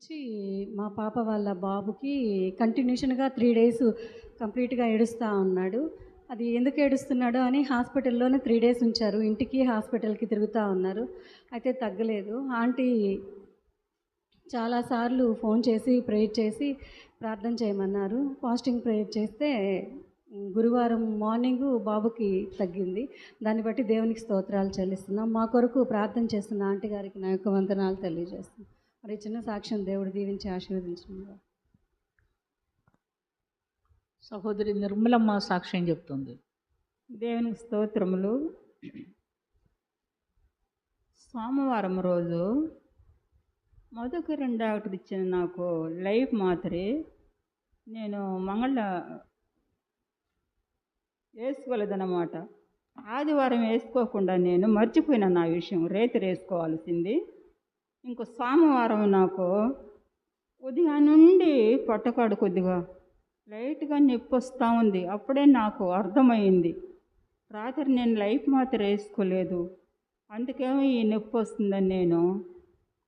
నుంచి మా పాప వాళ్ళ బాబుకి కంటిన్యూషన్గా 3 డేస్ కంప్లీట్గా ఏడుస్తూ ఉన్నాడు. అది ఎందుకు ఏడుస్తున్నాడో అని హాస్పిటల్లోనే 3 డేస్ ఉంచారు. ఇంటికి హాస్పిటల్కి తిరుగుతూ ఉన్నారు. అయితే తగ్గలేదు. ఆంటీ చాలాసార్లు ఫోన్ చేసి ప్రేయర్ చేసి ప్రార్థన చేయమన్నారు. ఫాస్టింగ్ ప్రేయర్ చేస్తే గురువారం మార్నింగు బాబుకి తగ్గింది. దాన్ని బట్టి దేవునికి స్తోత్రాలు చెల్లిస్తున్నాం. మా కొరకు ప్రార్థన చేస్తున్న ఆంటీ గారికి నా యొక్క వందనాలు తెలియజేస్తున్నాం. మరి చిన్న సాక్ష్యం దేవుడు దీవించి ఆశీర్వదించును. సహోదరి నిర్మలమ్మ సాక్ష్యం చెప్తుంది. దేవునికి స్తోత్రములు. సోమవారం రోజు మొదటి 2 డాక్టర్ ఇచ్చిన నాకు లైఫ్ మాత్రే నేను వేసుకోలేదన్నమాట. ఆదివారం వేసుకోకుండా నేను మర్చిపోయినా నా విషయం. రేతి వేసుకోవాల్సింది. ఇంకో సోమవారం నాకు ఉదయం నుండి పొట్టకాడు కొద్దిగా లైట్గా నొప్పి వస్తూ ఉంది. అప్పుడే నాకు అర్థమైంది రాత్రి నేను లైఫ్ మాత్రం వేసుకోలేదు, అందుకేమో ఈ నొప్పి వస్తుందని నేను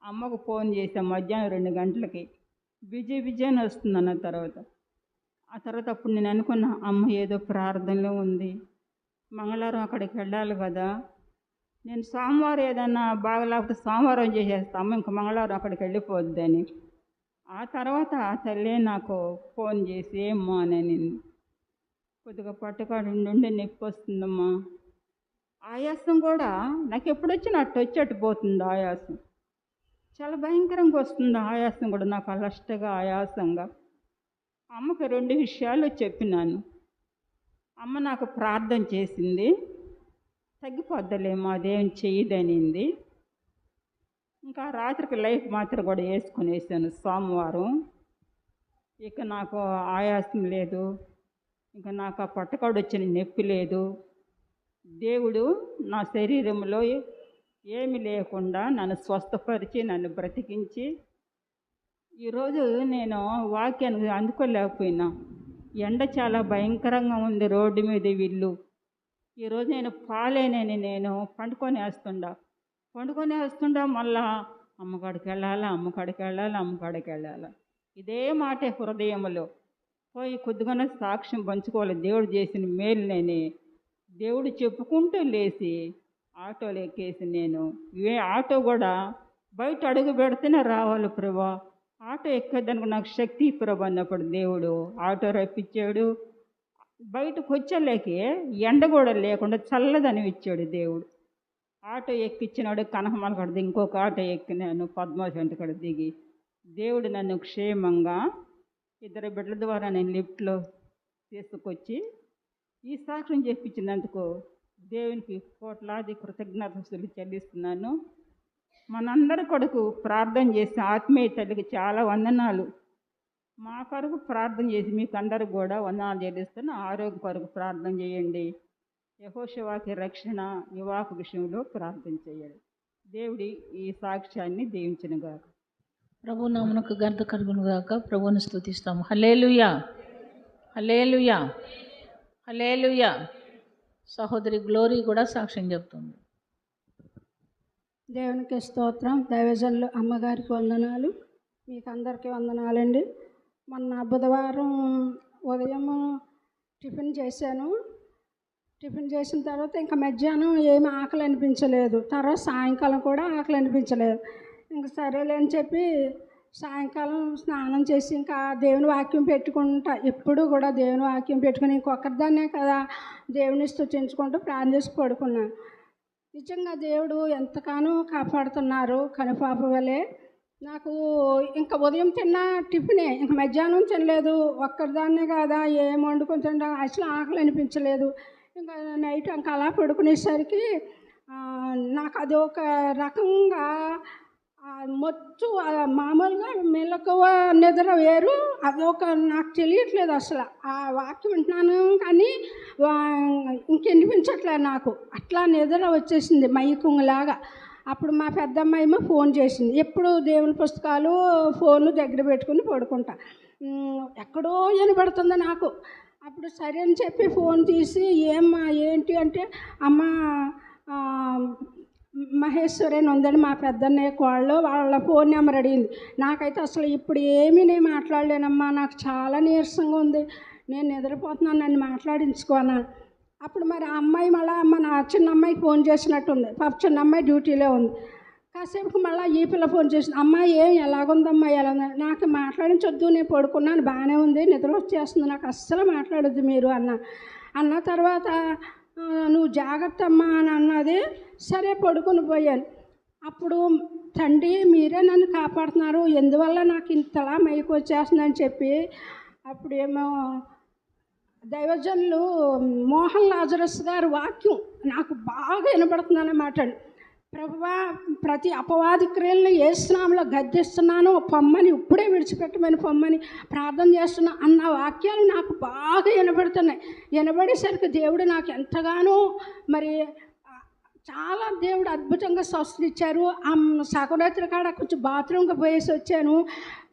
అమ్మకు ఫోన్ చేశాను మధ్యాహ్నం 2 గంటలకి. బిజీ అని వస్తుందన్న తర్వాత అప్పుడు నేను అనుకున్నా, అమ్మ ఏదో ప్రార్థనలో ఉంది, మంగళవారం అక్కడికి వెళ్ళాలి కదా, నేను సోమవారం ఏదన్నా బాగలేకపోతే సోమవారం చేసేస్తా, అమ్మ ఇంక మంగళవారం అక్కడికి వెళ్ళిపోద్దని. ఆ తర్వాత తల్లే నాకు ఫోన్ చేసి ఏమ్మా అని, కొద్దిగా పట్టుకాడు ఉండి నొప్పి వస్తుందమ్మా, ఆయాసం కూడా నాకు ఎప్పుడు వచ్చి పోతుంది. ఆయాసం చాలా భయంకరంగా వస్తుంది. ఆయాసం కూడా నాకు అలష్టగా ఆయాసంగా. అమ్మకి 2 విషయాలు చెప్పినాను. అమ్మ నాకు ప్రార్థన చేసింది, తగ్గిపోద్దలేమో అదేం చెయ్యదనింది. ఇంకా రాత్రికి లైఫ్ మాత్రం కూడా వేసాను సోమవారం. ఇక నాకు ఆయాసం లేదు, ఇంకా నాకు ఆ పొట్టకాడు వచ్చిన నొప్పి లేదు. దేవుడు నా శరీరంలో ఏమి లేకుండా నన్ను స్వస్థపరిచి నన్ను బ్రతికించి ఈరోజు నేను వాక్యాన్ని అందుకోలేకపోయినా. ఎండ చాలా భయంకరంగా ఉంది, రోడ్డు మీద వీళ్ళు. ఈరోజు నేను పాలేనని నేను పండుకొని వేస్తుండా మళ్ళా అమ్మకాడికి వెళ్ళాలా ఇదే మాటే హృదయంలో. పోయి కొద్దిగానే సాక్ష్యం పంచుకోవాలి దేవుడు చేసిన మేలునని దేవుడు చెప్పుకుంటూ లేచి ఆటోలో ఎక్కేసి నేను ఆటో కూడా బయట అడుగు పెడితేనే రావాలి ప్రభా, ఆటో ఎక్కేదానికి నాకు శక్తి ప్రభా అన్నప్పుడు దేవుడు ఆటో రప్పించాడు. బయటకు వచ్చేలేకే ఎండ కూడా లేకుండా చల్లదని ఇచ్చాడు దేవుడు. ఆటో ఎక్కిచ్చినాడు. కనకమల కడ ఇంకొక ఆటో ఎక్కినాను, పద్మావతి కడ దిగి దేవుడు నన్ను క్షేమంగా 2 బిడ్డల ద్వారా నేను లిఫ్ట్లో తీసుకొచ్చి ఈ సాక్ష్యం చెప్పించినందుకు దేవునికి కోట్లాది కృతజ్ఞతలు చెల్లిస్తున్నాను. మనందరి కొరకు ప్రార్థన చేసిన ఆత్మీయ తల్లికి చాలా వందనాలు. మా కొరకు ప్రార్థన చేసి మీకు అందరికి కూడా వందనాలు చెల్లిస్తున్నా. ఆరోగ్య కొరకు ప్రార్థన చేయండి. యెహోషువకి రక్షణ యువాకు విషయంలో ప్రార్థన చేయాలి. దేవుడి ఈ సాక్ష్యాన్ని దీవించునుగాక. ప్రభు నామమునకు ఘనత కలుగునుగాక. ప్రభువుని స్తుతిస్తాము. హల్లెలూయా, హల్లెలూయా, హల్లెలూయా. సహోదరి గ్లోరీ కూడా సాక్ష్యం చెప్తుంది. దేవునికి స్తోత్రం. దైవజనులు అమ్మగారికి వందనాలు, మీకు అందరికీ వందనాలండి. మొన్న బుధవారం ఉదయం టిఫిన్ చేశాను. టిఫిన్ చేసిన తర్వాత ఇంకా మధ్యాహ్నం ఏమి ఆకలి అనిపించలేదు. తర్వాత సాయంకాలం కూడా ఆకలి అనిపించలేదు. ఇంక సరేలే అని చెప్పి సాయంకాలం స్నానం చేసి ఇంకా దేవుని వాక్యం పెట్టుకుంటా. ఎప్పుడు కూడా దేవుని వాక్యం పెట్టుకుని ఇంకొకరిదాన్నే కదా దేవుని స్తుతించుకుంటూ ప్రార్థన చేసి పడుకున్నాను. నిజంగా దేవుడు ఎంతగానో కాపాడుతున్నారు. కనుపాప వలె నాకు ఇంకా ఉదయం తిన్న టిఫినే, ఇంక మధ్యాహ్నం తినలేదు. ఒక్కరిదాన్నే కదా ఏం వండుకొని తింటా, అసలు ఆకలి అనిపించలేదు. ఇంకా నైట్ ఇంకా అలా పడుకునేసరికి నాకు అది ఒక రకంగా మొత్తు మామూలుగా మెలకువ నిద్ర వేరు, అదొక నాకు తెలియట్లేదు అసలు. ఆ వాక్యం వింటున్నాను కానీ ఇంకెనిపించట్లేదు నాకు. అట్లా నిద్ర వచ్చేసింది మైకంలాగా. అప్పుడు మా పెద్దమ్మాయి ఏమో ఫోన్ చేసింది. ఎప్పుడు దేవుని పుస్తకాలు ఫోన్లు దగ్గర పెట్టుకుని పడుకుంటా, ఎక్కడో వినబడుతుంది నాకు. అప్పుడు సరే అని చెప్పి ఫోన్ తీసి ఏమ్మా ఏంటి అంటే, అమ్మ మహేశ్వరి అని ఉందండి మా పెద్దన్నయ్య కోళ్ళు, వాళ్ళ ఫోన్ నెంబర్ అడిగింది. నాకైతే అసలు ఇప్పుడు ఏమీ నేను మాట్లాడలేనమ్మా, నాకు చాలా నీరసంగా ఉంది, నేను నిద్రపోతున్నాను, నన్ను మాట్లాడించుకోనా. అప్పుడు మరి ఆ అమ్మాయి మళ్ళీ నా చిన్న అమ్మాయికి ఫోన్ చేసినట్టుంది. పాప చిన్న అమ్మాయి డ్యూటీలో ఉంది. కాసేపుకి మళ్ళీ ఈ పిల్ల ఫోన్ చేసింది. అమ్మాయి ఏం ఎలాగుందమ్మా, ఎలా ఉంది? నాకు మాట్లాడించొద్దు, నేను పడుకున్నాను, బాగానే ఉంది, నిద్ర వచ్చేస్తుంది, నాకు అస్సలు మాట్లాడొద్దు మీరు అన్న తర్వాత నువ్వు జాగ్రత్త అమ్మా అని అన్నది. సరే పడుకొని పోయాను. అప్పుడు తండ్రి మీరే నన్ను కాపాడుతున్నారు, ఎందువల్ల నాకు ఇంతలా మైకు వచ్చేస్తుందని చెప్పి అప్పుడేమో దైవజనులు మోహన్ లాజరస్ గారి వాక్యం నాకు బాగా వినపడుతుందన్నమాట. ప్రభువా, ప్రతి అపవాది క్రియలను యేసునామములో గద్దిస్తున్నాను, పొమ్మని ఇప్పుడే విడిచిపెట్టమని పొమ్మని ప్రార్థన చేస్తున్నా అన్న వాక్యాలు నాకు బాగా వినబడుతున్నాయి. వినబడేసరికి దేవుడు నాకు ఎంతగానో మరి చాలా దేవుడు అద్భుతంగా స్వస్థత ఇచ్చారు. సగరాత్రి కాడ కొంచెం బాత్రూమ్కి పోయేసి వచ్చాను.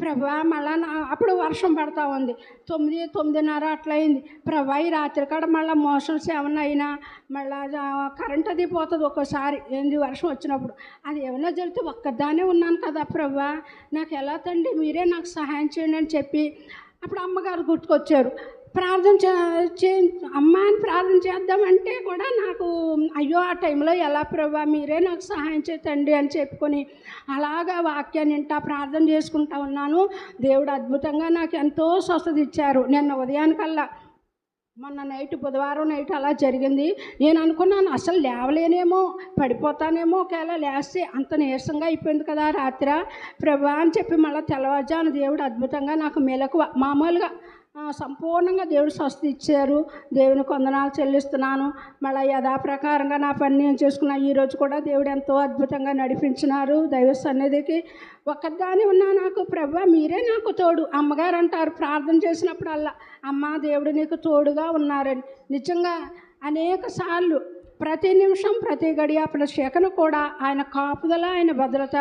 ప్రభా మళ్ళా అప్పుడు వర్షం పడతా ఉంది, 9:30 అట్లా అయింది. ప్రభా ఈ రాత్రి కాడ మళ్ళీ మోషన్స్ ఏమన్నా అయినా మళ్ళీ కరెంట్ అది పోతుంది ఒక్కోసారి, ఏంది వర్షం వచ్చినప్పుడు, అది ఏమన్నా జరిగితే ఒక్కదానే ఉన్నాను కదా ప్రభా, నాకు ఎలా తండ్రి మీరే నాకు సహాయం చేయండి అని చెప్పి అప్పుడు అమ్మగారు గుర్తుకొచ్చారు. ప్రార్థన అమ్మాయిని ప్రార్థన చేద్దామంటే కూడా నాకు అయ్యో ఆ టైంలో ఎలా ప్రభా మీరే నాకు సహాయం చేయండి అని చెప్పుకొని అలాగా వాక్యాన్ని వింటా ప్రార్థన చేసుకుంటా ఉన్నాను. దేవుడు అద్భుతంగా నాకు ఎంతో స్వస్థత ఇచ్చారు. నిన్న ఉదయానికల్లా మొన్న నైట్ బుధవారం నైట్ అలా జరిగింది. నేను అనుకున్నాను అసలు లేవలేనేమో, పడిపోతానేమో, ఒకవేళ లేస్తే అంత నీరసంగా అయిపోయింది కదా రాత్రి ప్రభా అని చెప్పి మళ్ళీ తెల్లవారుజామున దేవుడు అద్భుతంగా నాకు మెలకువ మామూలుగా సంపూర్ణంగా దేవుడు స్వస్థత ఇచ్చారు. దేవునికి వందనాలు చెల్లిస్తున్నాను. మళ్ళీ యథాప్రకారంగా నా పని నేను చేసుకున్నా. ఈరోజు కూడా దేవుడు ఎంతో అద్భుతంగా నడిపించినారు. దైవ సన్నిధికి ఒక్కదాని ఉన్నా నాకు ప్రభా మీరే నాకు తోడు. అమ్మగారు అంటారు ప్రార్థన చేసినప్పుడల్లా, అమ్మ దేవుడు నీకు తోడుగా ఉన్నారని. నిజంగా అనేక సార్లు ప్రతి నిమిషం ప్రతి గడియ ప్రతి సెకను కూడా ఆయన కాపుదల ఆయన భద్రత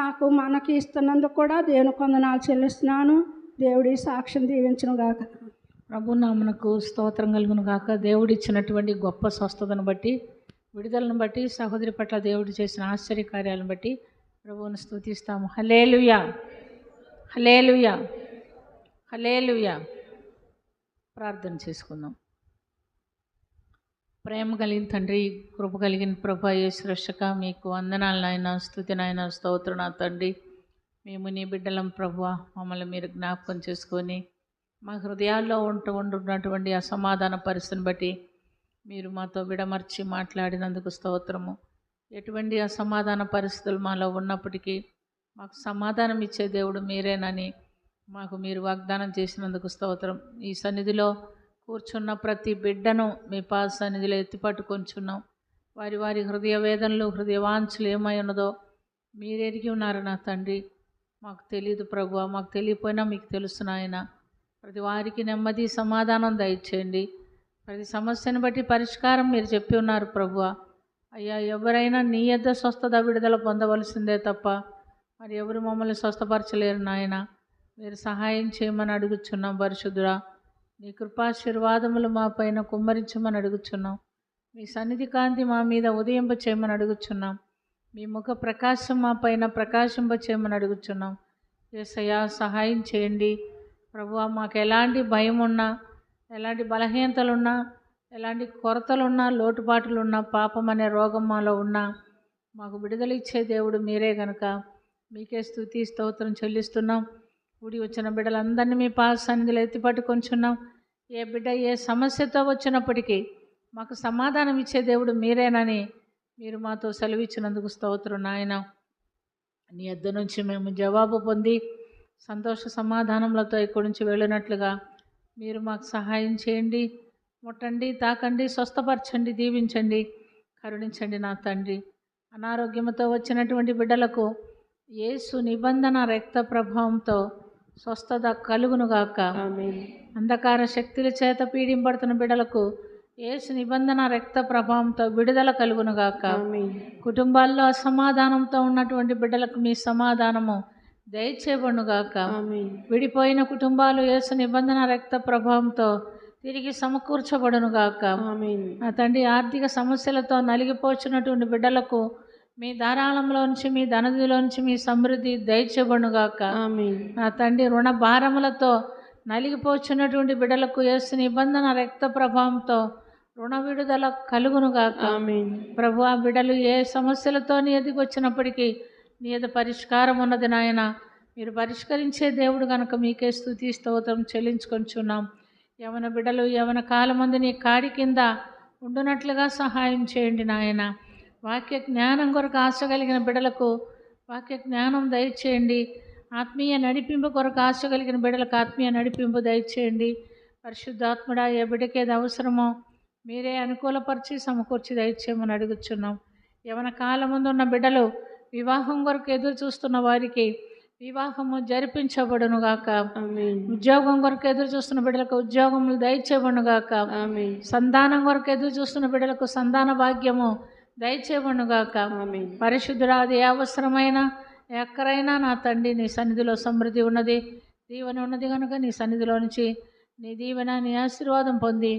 నాకు మనకి ఇస్తున్నందుకు కూడా దేవునికి వందనాలు చెల్లిస్తున్నాను. దేవుడి సాక్ష్యం దీవించును గాక. ప్రభు నామనకు స్తోత్రం కలుగును గాక. దేవుడు ఇచ్చినటువంటి గొప్ప స్వస్థతను బట్టి, విడుదలను బట్టి, సహోదరి పట్ల దేవుడు చేసిన ఆశ్చర్య కార్యాలను బట్టి ప్రభువును స్తుతిస్తాము. హల్లెలూయా, హల్లెలూయా, హల్లెలూయా. ప్రార్థన చేసుకుందాం. ప్రేమ కలిగిన తండ్రి, కృప కలిగిన ప్రభా యేసు రక్షక, మీకు వందనాలు నాయన, స్తుతి నాయన, స్తోత్రం నా తండ్రి. మేము నీ బిడ్డలం ప్రభువా, మమ్మల్ని మీరు జ్ఞాపకం చేసుకొని మా హృదయాల్లో ఉంటున్నటువంటి అసమాధాన పరిస్థితిని బట్టి మీరు మాతో విడమర్చి మాట్లాడినందుకు స్తోత్రము. ఎటువంటి అసమాధాన పరిస్థితులు మాలో ఉన్నప్పటికీ మాకు సమాధానం ఇచ్చే దేవుడు మీరేనని మాకు మీరు వాగ్దానం చేసినందుకు స్తోత్రం. ఈ సన్నిధిలో కూర్చున్న ప్రతి బిడ్డను మీ పాద సన్నిధిలో ఎత్తిపట్టుకొంచున్నాం. వారి వారి హృదయ వేదనలు, హృదయ వాంఛలు ఏమై ఉన్నదో మీరెరిగి ఉన్నారు నా తండ్రి. మాకు తెలియదు ప్రభువా, మాకు తెలియపోయినా మీకు తెలుసు నాయన. ప్రతి వారికి నెమ్మది సమాధానం దయచేయండి. ప్రతి సమస్యను బట్టి పరిష్కారం మీరు చెప్పి ఉన్నారు ప్రభువా. అయ్యా, ఎవరైనా నీ యొద్ద స్వస్థత విడుదల పొందవలసిందే తప్ప మరి ఎవరు మమ్మల్ని స్వస్థపరచలేరు నాయన. మీరు సహాయం చేయమని అడుగుచున్నాం పరిశుద్ధుడా. నీ కృపాశీర్వాదములు మా పైన కుమ్మరించమని అడుగుచున్నాం. మీ సన్నిధి కాంతి మా మీద ఉదయింప చేయమని అడుగుచున్నాం. మీ ముఖ ప్రకాశం మా పైన ప్రకాశింప చేయమని అడుగుచున్నాం. యేసయ్యా, సహాయం చేయండి ప్రభువా. మాకు ఎలాంటి భయం ఉన్నా, ఎలాంటి బలహీనతలున్నా, ఎలాంటి కొరతలున్నా, లోటుపాట్లున్నా, పాపం అనే రోగం మాలో ఉన్నా మాకు విడుదల ఇచ్చే దేవుడు మీరే కనుక మీకే స్తుతి స్తోత్రం చెల్లిస్తున్నాం. కూడి వచ్చిన బిడ్డలందరినీ మీ పాద సన్నిధిలో ఎత్తిపట్టుకొంచున్నాం. ఏ బిడ్డ ఏ సమస్యతో వచ్చినప్పటికీ మాకు సమాధానం ఇచ్చే దేవుడు మీరేనని మీరు మాతో సెలవిచ్చినందుకు స్తోత్రం నాయన. నీ యొద్ద నుంచి మేము జవాబు పొంది సంతోష సమాధానములతో ఇక్కడి నుంచి వెళ్ళినట్లుగా మీరు మాకు సహాయం చేయండి. ముట్టండి, తాకండి, స్వస్థపరచండి, దీవించండి, కరుణించండి నా తండ్రి. అనారోగ్యంతో వచ్చినటువంటి బిడ్డలకు యేసు నిబంధన రక్త ప్రభావంతో స్వస్థత కలుగునుగాక. అంధకార శక్తుల చేత పీడింపడుతున్న బిడ్డలకు యేసు నిబంధన రక్త ప్రభావంతో విడుదల కలుగునుగాక. కుటుంబాల్లో అసమాధానంతో ఉన్నటువంటి బిడ్డలకు మీ సమాధానము దయచేయబడునుగాక. విడిపోయిన కుటుంబాలు యేసు నిబంధన రక్త ప్రభావంతో తిరిగి సమకూర్చబడునుగాక. నా తండ్రి, ఆర్థిక సమస్యలతో నలిగిపోచున్నటువంటి బిడ్డలకు మీ ధారాళంలోంచి, మీ ధనదిలోంచి మీ సమృద్ధి దయచేయబడుగాక. ఆమేన్. నా తండ్రి రుణ భారములతో నలిగిపోచున్నటువంటి బిడ్డలకు యేసు నిబంధన రక్త ప్రభావంతో రుణ విడుదల కలుగునుగాక. ఆమేన్. ప్రభు, ఆ బిడ్డలు ఏ సమస్యలతో నీ ఎదిగి వచ్చినప్పటికీ నీ ఎద పరిష్కారం ఉన్నది నాయన. మీరు పరిష్కరించే దేవుడు కనుక మీకే స్తుతి స్తోత్రం చెల్లించుకొంచున్నాం. యవన బిడ్డలు యవన కాలమందు నీ కాడి కింద ఉండునట్లుగా సహాయం చేయండి నాయన. వాక్య జ్ఞానం కొరకు ఆశ కలిగిన బిడ్డలకు వాక్య జ్ఞానం దయచేయండి. ఆత్మీయ నడిపింపు కొరకు ఆశ కలిగిన బిడ్డలకు ఆత్మీయ నడిపింపు దయచేయండి. పరిశుద్ధాత్ముడా, ఏ బిడ్డకి ఏది అవసరమో మీరే అనుకూలపరిచి సమకూర్చి దయచేయమని అడుగుచున్నాం. యవన కాలం ముందు ఉన్న బిడ్డలు వివాహం కొరకు ఎదురు చూస్తున్న వారికి వివాహము జరిపించబడునుగాక. ఆమేన్. ఉద్యోగం కొరకు ఎదురు చూస్తున్న బిడ్డలకు ఉద్యోగములు దయచేయబడునుగాక. ఆమేన్. సంతానం కొరకు ఎదురు చూస్తున్న బిడ్డలకు సంతాన భాగ్యము దయచేయబడునుగాక. ఆమేన్. పరిశుద్ధుడా, అది ఏ అవసరమైన ఎక్కడైనా నా తండ్రి నీ సన్నిధిలో సమృద్ధి ఉన్నది, దీవెన ఉన్నది కనుక నీ సన్నిధిలో నుంచి నీ దీవెన నీ ఆశీర్వాదం పొంది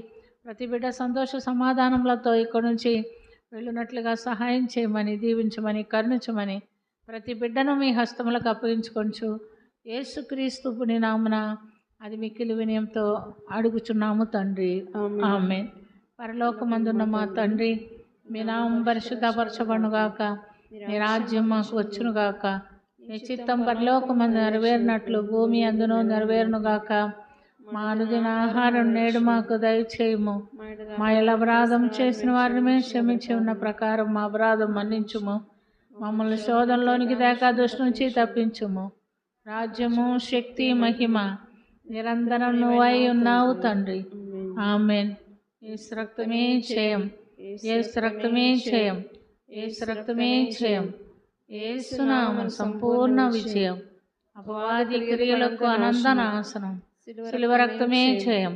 ప్రతి బిడ్డ సంతోష సమాధానములతో ఇక్కడి నుంచి వెళ్ళునట్లుగా సహాయం చేయమని, దీవించమని, కరుణించమని ప్రతి బిడ్డను మీ హస్తములకు అప్పగించుకొంచు యేసుక్రీస్తు పుణ్య నామమున అది మిక్కిలి వినయంతో అడుగుచున్నాము తండ్రి. ఆమేన్. పరలోకమందున్న మా తండ్రి, మీ నామం పరిశుద్ధపరచబడునుగాక. మీ రాజ్యం మాకు వచ్చునుగాక. మీ చిత్తం పరలోకమందు నెరవేరినట్లు భూమి అందును నెరవేరునుగాక. మా అనుదిన ఆహారం నేడు మాకు దయచేయము. మా ఎలా అపరాధం చేసిన వారిని మేము క్షమించి ఉన్న ప్రకారం మా అపరాధం మన్నించుము. మమ్మల్ని శోధనలోనికి తేక దుష్టు నుంచి తప్పించుము. రాజ్యము, శక్తి, మహిమ నిరంతరం నువ్వై ఉన్నావు తండ్రి. ఆమేన్. యేసు రక్తమే జయం, యేసు రక్తమే జయం, యేసు రక్తమే జయం. యేసు నామమున సంపూర్ణ విజయం. అపవాది క్రియలకు అనంత నాశనం. శిలువ రక్తమే జయం.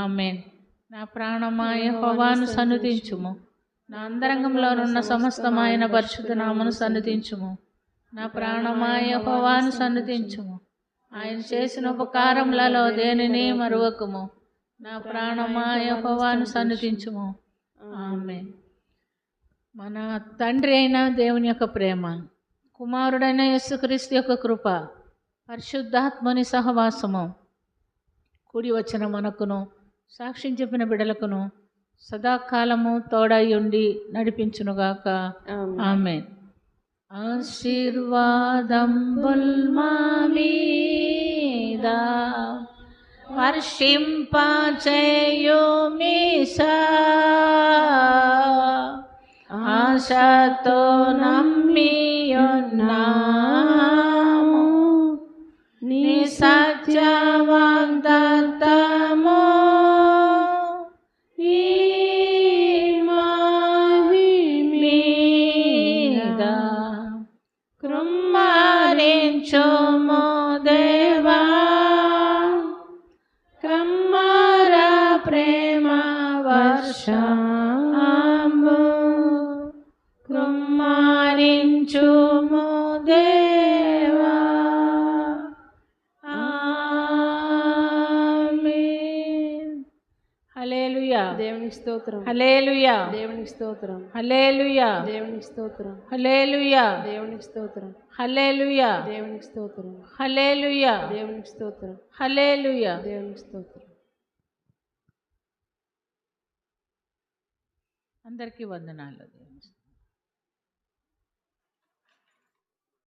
ఆమేన్. నా ప్రాణమా యెహోవాను సన్నుతించుము. నా అంతరంగంలోనున్న సమస్తమైన పరిశుద్ధ నామమును సన్నుతించుము. నా ప్రాణమా యెహోవాను సన్నుతించుము. ఆయన చేసిన ఉపకారములలో దేనిని మరువకుము. నా ప్రాణమా యెహోవాను సన్నుతించుము. ఆమేన్. మన తండ్రి అయిన దేవుని యొక్క ప్రేమ, కుమారుడైన యేసుక్రీస్తు యొక్క కృప, పరిశుద్ధాత్మని సహవాసము కూడి వచ్చిన మనకును సాక్ష్యం చెప్పిన బిడలకును సదాకాలము తోడయుండి నడిపించునుగాక. ఆమేన్. ఆశీర్వాదంబుల్ మా మీద వర్షింపచేయుమీసా, ఆశతో నమ్మియున్నాము నీ సత్యవాగ్దానము. ఈ మీద కృమ్మరించుము దేవా, కమ్మర ప్రేమ వర్షంబు కృమ్మరించుము దేవా. ఆమేన్. హల్లెలూయా. దేవునికి స్తోత్రం. హల్లెలూయా. దేవునికి స్తోత్రం. హల్లెలూయా. దేవునికి స్తోత్రం. హల్లెలూయా. దేవునికి స్తోత్రం. హల్లెలూయా. దేవునికి స్తోత్రం. హల్లెలూయా. దేవునికి స్తోత్రం. హల్లెలూయా. దేవునికి స్తోత్రం. అందరికీ వందనాలు.